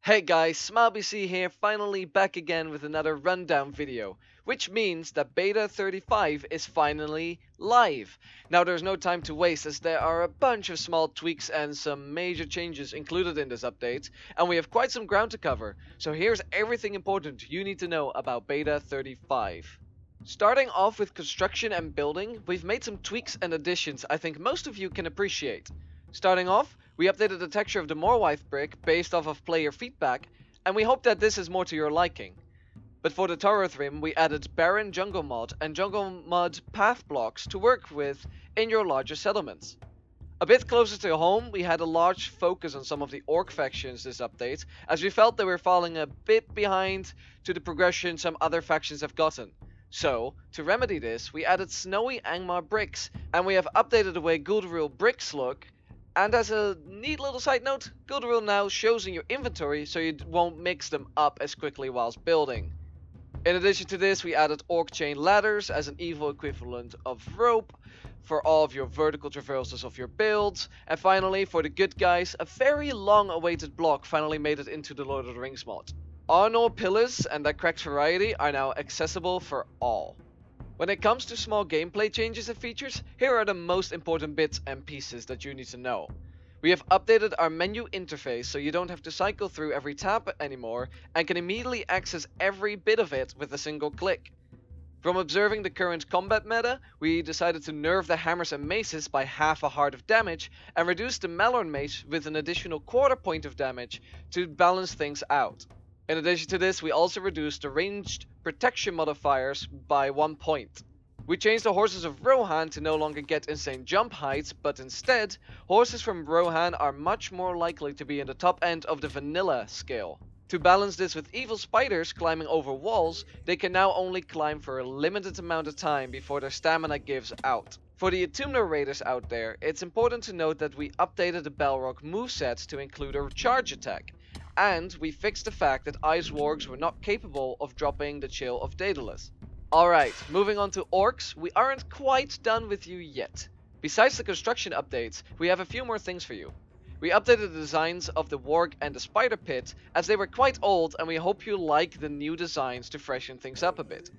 Hey guys, TheSmileBC here, finally back again with another rundown video, which means that Beta 35 is finally live. Now there's no time to waste as there are a bunch of small tweaks and some major changes included in this update, and we have quite some ground to cover, so here's everything important you need to know about Beta 35. Starting off with construction and building, we've made some tweaks and additions I think most of you can appreciate. Starting off, we updated the texture of the Morwythe brick based off of player feedback, and we hope that this is more to your liking. But for the Taurothrim, we added Barren Jungle Mod and Jungle Mod path blocks to work with in your larger settlements. A bit closer to home, we had a large focus on some of the Orc factions this update, as we felt they were falling a bit behind to the progression some other factions have gotten. So, to remedy this, we added snowy Angmar bricks, and we have updated the way Gul'Daril bricks look. And as a neat little side note, Gul'Daril now shows in your inventory so you won't mix them up as quickly whilst building. In addition to this, we added Orc chain ladders as an evil equivalent of rope for all of your vertical traversals of your builds. And finally, for the good guys, a very long awaited block finally made it into the Lord of the Rings mod. Arnor pillars and their cracked variety are now accessible for all. When it comes to small gameplay changes and features, here are the most important bits and pieces that you need to know. We have updated our menu interface so you don't have to cycle through every tab anymore and can immediately access every bit of it with a single click. From observing the current combat meta, we decided to nerf the hammers and maces by half a heart of damage and reduce the Malorn mace with an additional quarter point of damage to balance things out. In addition to this, we also reduced the ranged protection modifiers by 1 point. We changed the horses of Rohan to no longer get insane jump heights, but instead, horses from Rohan are much more likely to be in the top end of the vanilla scale. To balance this with evil spiders climbing over walls, they can now only climb for a limited amount of time before their stamina gives out. For the Autumnal Raiders out there, it's important to note that we updated the Balrog moveset to include a charge attack. And we fixed the fact that Ice Wargs were not capable of dropping the Chill of Daedalus. Alright, moving on to Orcs, we aren't quite done with you yet. Besides the construction updates, we have a few more things for you. We updated the designs of the Warg and the Spider Pit, as they were quite old and we hope you like the new designs to freshen things up a bit.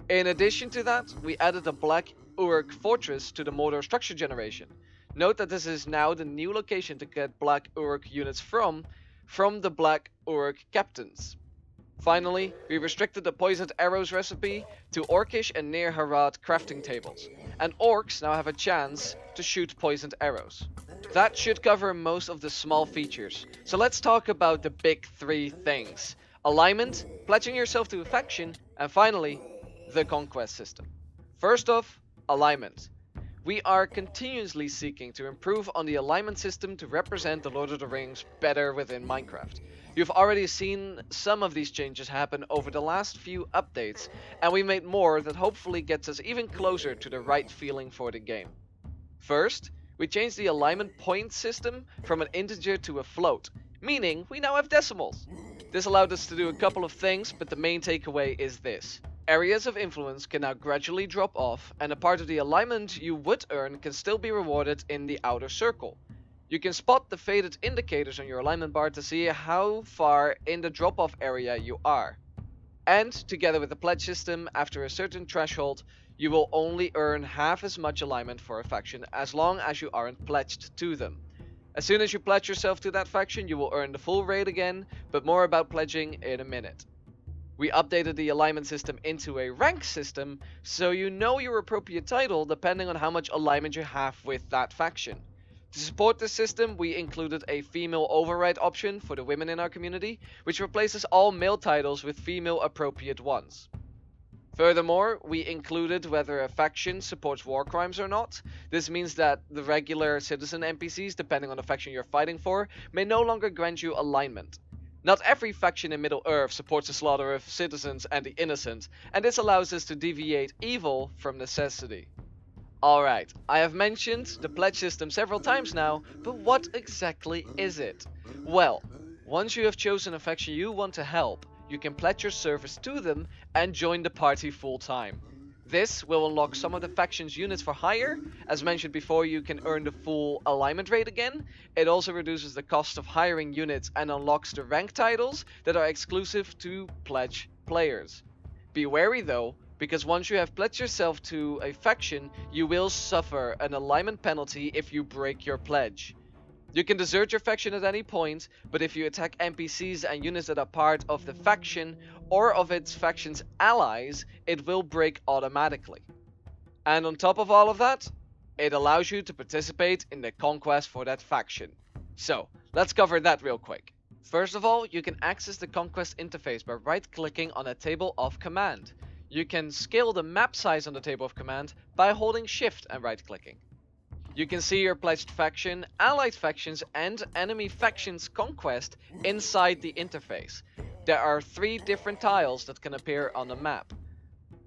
In addition to that, we added a black Orc Fortress to the Mordor structure generation. Note that this is now the new location to get black Orc units from the Black Orc captains. Finally, we restricted the poisoned arrows recipe to Orcish and Near Harad crafting tables, and Orcs now have a chance to shoot poisoned arrows. That should cover most of the small features, so let's talk about the big three things: alignment, pledging yourself to a faction, and finally, the conquest system. First off, alignment. We are continuously seeking to improve on the alignment system to represent the Lord of the Rings better within Minecraft. You've already seen some of these changes happen over the last few updates, and we made more that hopefully gets us even closer to the right feeling for the game. First, we changed the alignment point system from an integer to a float, meaning we now have decimals. This allowed us to do a couple of things, but the main takeaway is this. Areas of influence can now gradually drop off, and a part of the alignment you would earn can still be rewarded in the outer circle. You can spot the faded indicators on your alignment bar to see how far in the drop-off area you are. And, together with the pledge system, after a certain threshold, you will only earn half as much alignment for a faction as long as you aren't pledged to them. As soon as you pledge yourself to that faction, you will earn the full rate again, but more about pledging in a minute. We updated the alignment system into a rank system, so you know your appropriate title depending on how much alignment you have with that faction. To support this system, we included a female override option for the women in our community, which replaces all male titles with female appropriate ones. Furthermore, we included whether a faction supports war crimes or not. This means that the regular citizen NPCs, depending on the faction you're fighting for, may no longer grant you alignment. Not every faction in Middle-earth supports the slaughter of citizens and the innocent, and this allows us to deviate evil from necessity. Alright, I have mentioned the pledge system several times now, but what exactly is it? Well, once you have chosen a faction you want to help, you can pledge your service to them and join the party full time. This will unlock some of the faction's units for hire. As mentioned before, you can earn the full alignment rate again. It also reduces the cost of hiring units and unlocks the rank titles that are exclusive to pledge players. Be wary though, because once you have pledged yourself to a faction, you will suffer an alignment penalty if you break your pledge. You can desert your faction at any point, but if you attack NPCs and units that are part of the faction or of its faction's allies, it will break automatically. And on top of all of that, it allows you to participate in the conquest for that faction. So, let's cover that real quick. First of all, you can access the Conquest Interface by right-clicking on a table of command. You can scale the map size on the table of command by holding Shift and right-clicking. You can see your pledged faction, allied factions, and enemy factions conquest inside the interface. There are 3 different tiles that can appear on the map.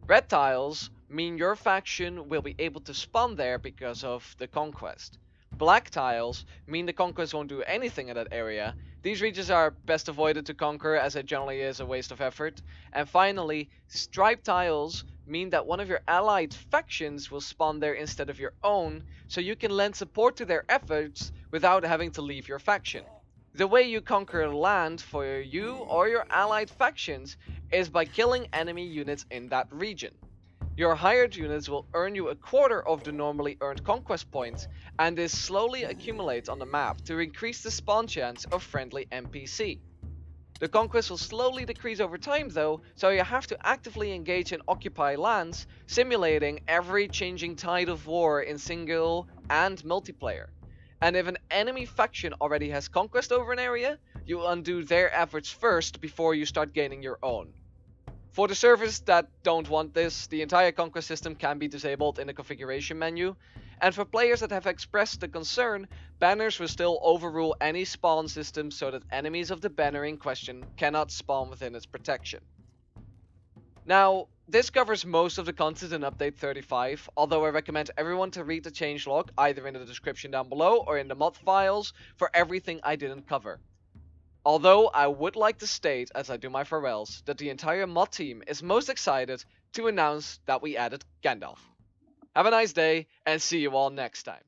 Red tiles mean your faction will be able to spawn there because of the conquest. Black tiles mean the conquest won't do anything in that area. These regions are best avoided to conquer as it generally is a waste of effort. And finally, striped tiles mean that one of your allied factions will spawn there instead of your own, so you can lend support to their efforts without having to leave your faction. The way you conquer land for you or your allied factions is by killing enemy units in that region. Your hired units will earn you a quarter of the normally earned conquest points, and this slowly accumulates on the map to increase the spawn chance of friendly NPC. The conquest will slowly decrease over time though, so you have to actively engage and occupy lands, simulating every changing tide of war in single and multiplayer. And if an enemy faction already has conquest over an area, you undo their efforts first before you start gaining your own. For the servers that don't want this, the entire conquest system can be disabled in the configuration menu, and for players that have expressed the concern, banners will still overrule any spawn system so that enemies of the banner in question cannot spawn within its protection. Now, this covers most of the content in Update 35, although I recommend everyone to read the changelog either in the description down below or in the mod files for everything I didn't cover. Although I would like to state, as I do my farewells, that the entire mod team is most excited to announce that we added Gandalf. Have a nice day, and see you all next time.